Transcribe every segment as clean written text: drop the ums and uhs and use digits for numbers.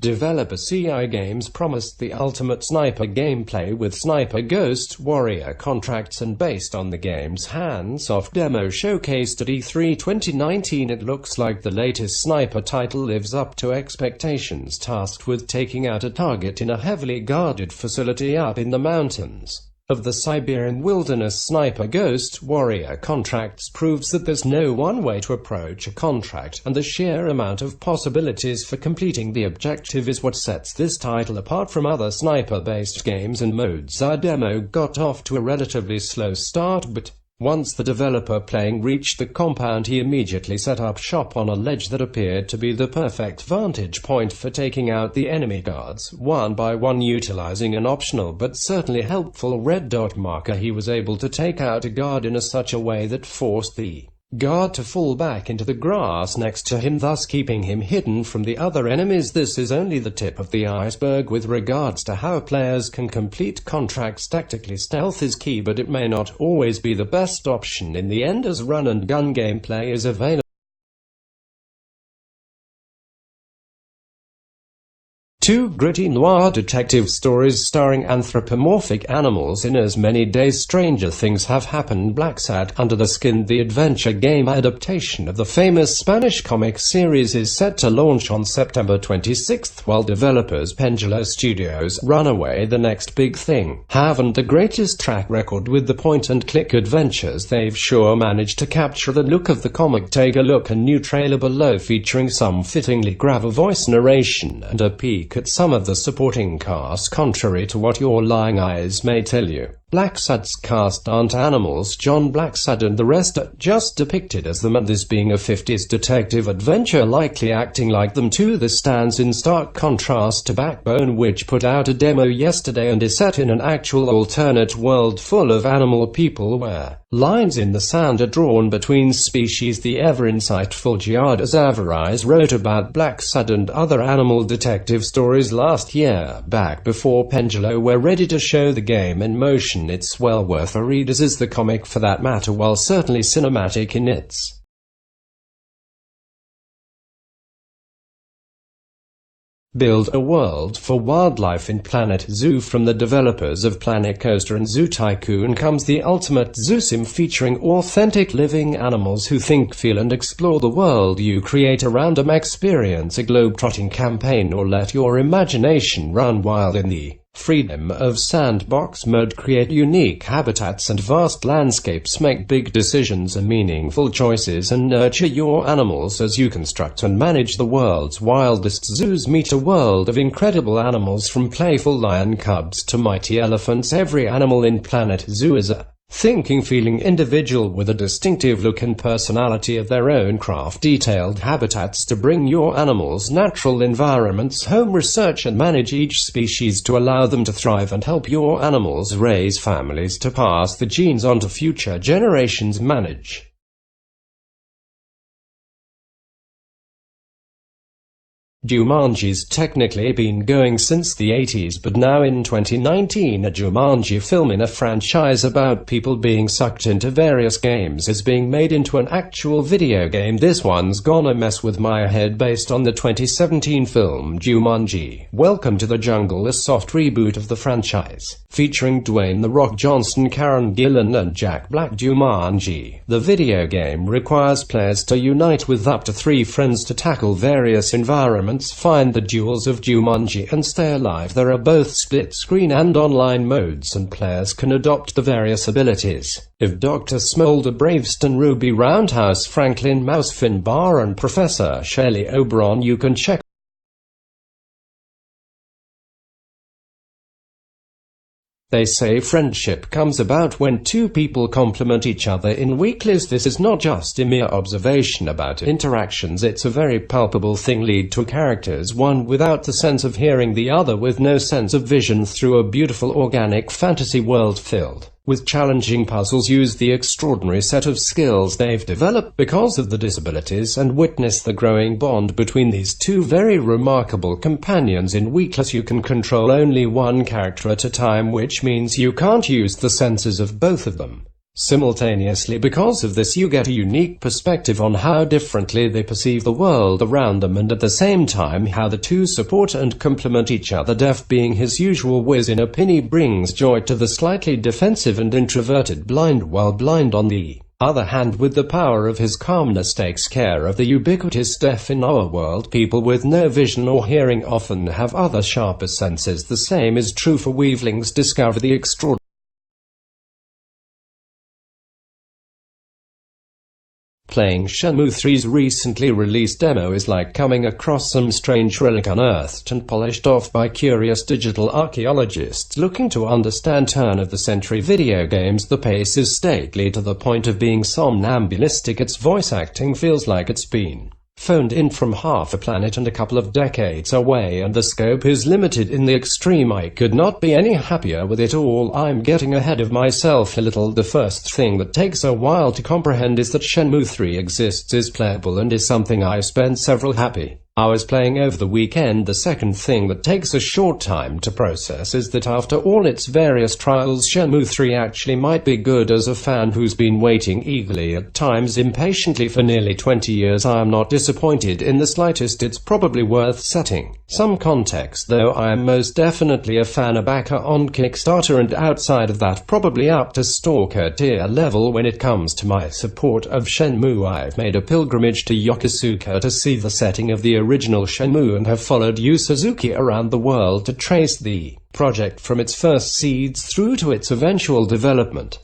Developer CI Games promised the ultimate sniper gameplay with Sniper Ghost Warrior contracts, and based on the game's hands-off demo showcased at E3 2019, it looks like the latest sniper title lives up to expectations, tasked with taking out a target in a heavily guarded facility up in the mountains of the Siberian wilderness. Sniper Ghost Warrior contracts proves that there's no one way to approach a contract, and the sheer amount of possibilities for completing the objective is what sets this title apart from other sniper-based games and modes. Our demo got off to a relatively slow start, but once the developer playing reached the compound, he immediately set up shop on a ledge that appeared to be the perfect vantage point for taking out the enemy guards, one by one. Utilizing an optional but certainly helpful red dot marker, he was able to take out a guard in such a way that forced the guard to fall back into the grass next to him, thus keeping him hidden from the other enemies. This is only the tip of the iceberg with regards to how players can complete contracts. Tactically, stealth is key, but it may not always be the best option in the end, as run and gun gameplay is available. Two gritty noir detective stories starring anthropomorphic animals in as many days stranger things have happened. Blacksad, Under the Skin, the adventure game adaptation of the famous Spanish comic series, is set to launch on September 26, while developers Pendulo Studios, Runaway, the next big thing, haven't the greatest track record with the point-and-click adventures. They've sure managed to capture the look of the comic. Take a look at a new trailer below featuring some fittingly gravel voice narration and a peek at some of the supporting cast, contrary to what your lying eyes may tell you. Blacksad's cast aren't animals. John Blacksad and the rest are just depicted as them, and this being a 50s detective adventure likely acting like them too. This stands in stark contrast to Backbone, which put out a demo yesterday and is set in an actual alternate world full of animal people where lines in the sand are drawn between species. The ever-insightful Giada Zavarais wrote about Blacksad and other animal detective stories last year, back before Pendulo were ready to show the game in motion. It's well worth a read, as is the comic for that matter, while certainly cinematic in its build a world for wildlife in Planet Zoo. From the developers of Planet Coaster and Zoo Tycoon comes the ultimate zoo sim featuring authentic living animals who think, feel and explore the world you create around them. Experience a globe-trotting campaign or let your imagination run wild in the freedom of sandbox mode. Create unique habitats and vast landscapes, make big decisions and meaningful choices, and nurture your animals as you construct and manage the world's wildest zoos. Meet a world of incredible animals, from playful lion cubs to mighty elephants. Every animal in Planet Zoo is a thinking, feeling individual with a distinctive look and personality of their own. Craft detailed habitats to bring your animals natural environments. Home research and manage each species to allow them to thrive, and help your animals raise families to pass the genes on to future generations. Manage Jumanji's technically been going since the 80s, but now in 2019 a Jumanji film in a franchise about people being sucked into various games is being made into an actual video game. This one's gonna mess with my head. Based on the 2017 film Jumanji, Welcome to the Jungle, a soft reboot of the franchise, featuring Dwayne "The Rock" Johnson, Karen Gillan and Jack Black. Jumanji, the video game, requires players to unite with up to 3 friends to tackle various environments, find the jewels of Jumanji and stay alive. There are both split-screen and online modes, and players can adopt the various abilities of Dr. Smolder, Braveston, Ruby Roundhouse, Franklin Mouse, Finbar and Professor Shelley Oberon. You can check They say friendship comes about when two people complement each other. In Weakless, this is not just a mere observation about interactions, it's a very palpable thing. Lead to characters, one without the sense of hearing, the other with no sense of vision, through a beautiful organic fantasy world filled with challenging puzzles. Use the extraordinary set of skills they've developed because of the disabilities, and witness the growing bond between these two very remarkable companions. In Weakless, you can control only one character at a time, which means you can't use the senses of both of them. Simultaneously, because of this, you get a unique perspective on how differently they perceive the world around them, and at the same time how the two support and complement each other. Deaf being his usual whiz in a penny brings joy to the slightly defensive and introverted Blind, while Blind on the other hand, with the power of his calmness, takes care of the ubiquitous deaf. In our world, people with no vision or hearing often have other sharper senses. The same is true for weavelings. Discover the extraordinary. Playing Shenmue III's recently released demo is like coming across some strange relic unearthed and polished off by curious digital archaeologists looking to understand turn-of-the-century video games. The pace is stately to the point of being somnambulistic. Its voice acting feels like it's been phoned in from half a planet and a couple of decades away, and the scope is limited in the extreme. I could not be any happier with it all. I'm getting ahead of myself a little. The first thing that takes a while to comprehend is that Shenmue III exists, is playable, and is something I spent several happy hours playing over the weekend. The second thing that takes a short time to process is that after all its various trials, Shenmue III actually might be good. As a fan who's been waiting eagerly, at times impatiently, for nearly 20 years, I am not disappointed in the slightest. It's probably worth setting some context, though. I am most definitely a fan, a backer on Kickstarter, and outside of that, probably up to stalker tier level when it comes to my support of Shenmue. I've made a pilgrimage to Yokosuka to see the setting of the original Shenmue, and have followed Yu Suzuki around the world to trace the project from its first seeds through to its eventual development.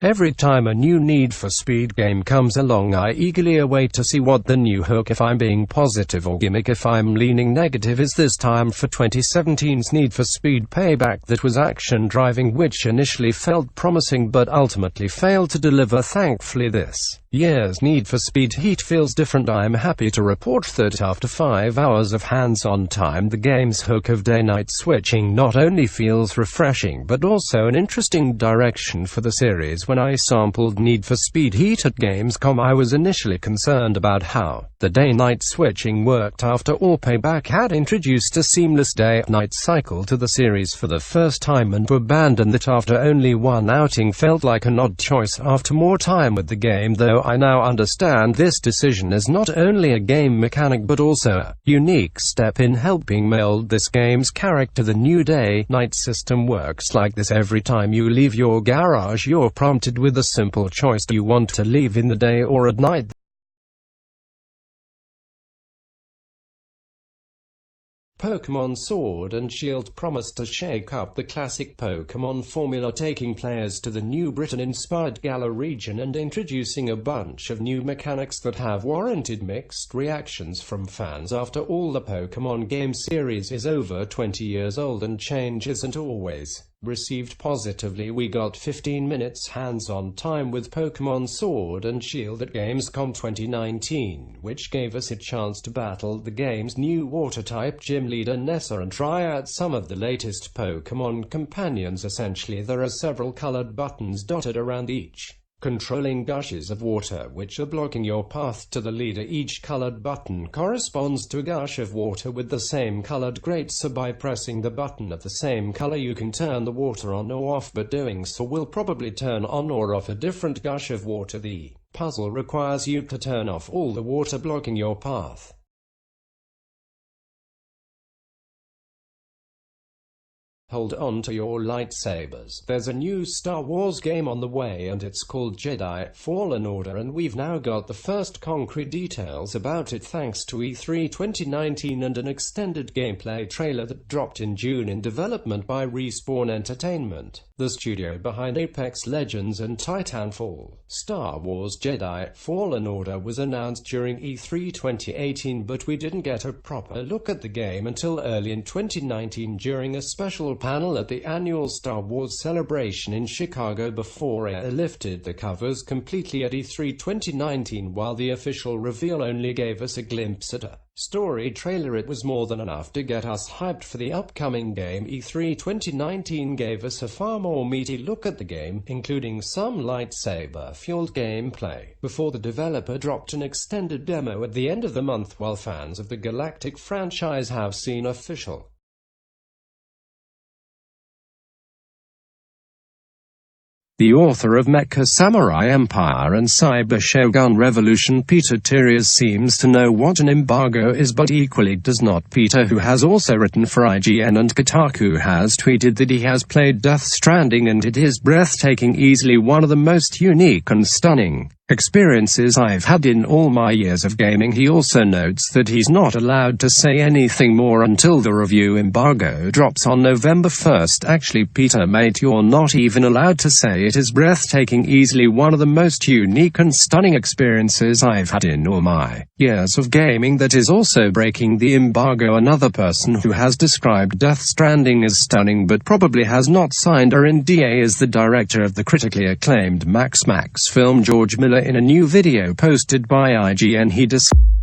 Every time a new Need for Speed game comes along, I eagerly await to see what the new hook, if I'm being positive, or gimmick if I'm leaning negative, is. This time for 2017's Need for Speed Payback, that was action driving, which initially felt promising but ultimately failed to deliver. Thankfully, this year's Need for Speed Heat feels different. I'm happy to report that after 5 hours of hands-on time, the game's hook of day-night switching not only feels refreshing but also an interesting direction for the series. When I sampled Need for Speed Heat at Gamescom, I was initially concerned about how the day-night switching worked. After all, Payback had introduced a seamless day-night cycle to the series for the first time, and to abandon that after only one outing felt like an odd choice after more time with the game. Though I now understand this decision is not only a game mechanic but also a unique step in helping meld this game's character. The new day-night system works like this: every time you leave your garage, you're prompted with a simple choice: do you want to leave in the day or at night? Pokémon Sword and Shield promised to shake up the classic Pokémon formula, taking players to the New Britain-inspired Galar region and introducing a bunch of new mechanics that have warranted mixed reactions from fans. After all, the Pokémon game series is over 20 years old, and change isn't always received positively. We got 15 minutes hands-on time with Pokémon Sword and Shield at Gamescom 2019, which gave us a chance to battle the game's new water-type gym leader Nessa and try out some of the latest Pokémon companions. Essentially, there are several colored buttons dotted around each, controlling gushes of water which are blocking your path to the leader. Each colored button corresponds to a gush of water with the same colored grate, so by pressing the button of the same color you can turn the water on or off, but doing so will probably turn on or off a different gush of water. The puzzle requires you to turn off all the water blocking your path. Hold on to your lightsabers. There's a new Star Wars game on the way, and it's called Jedi Fallen Order, and we've now got the first concrete details about it thanks to E3 2019 and an extended gameplay trailer that dropped in June. In development by Respawn Entertainment, the studio behind Apex Legends and Titanfall, Star Wars Jedi Fallen Order was announced during E3 2018, but we didn't get a proper look at the game until early in 2019 during a special panel at the annual Star Wars celebration in Chicago before it lifted the covers completely at E3 2019. While the official reveal only gave us a glimpse at a story trailer, it was more than enough to get us hyped for the upcoming game. E3 2019 gave us a far more meaty look at the game, including some lightsaber-fueled gameplay, before the developer dropped an extended demo at the end of the month. While fans of the Galactic franchise have seen official The author of Mecha Samurai Empire and Cyber Shogun Revolution, Peter Tirias, seems to know what an embargo is, but equally does not. Peter, who has also written for IGN and Kotaku, has tweeted that he has played Death Stranding and it is breathtaking, easily one of the most unique and stunning experiences I've had in all my years of gaming. He also notes that he's not allowed to say anything more until the review embargo drops on November 1st. Actually, Peter mate, you're not even allowed to say it is breathtaking, easily one of the most unique and stunning experiences I've had in all my years of gaming. That is also breaking the embargo. Another person who has described Death Stranding as stunning but probably has not signed her NDA is the director of the critically acclaimed Max film, George Miller. In a new video posted by IGN, he described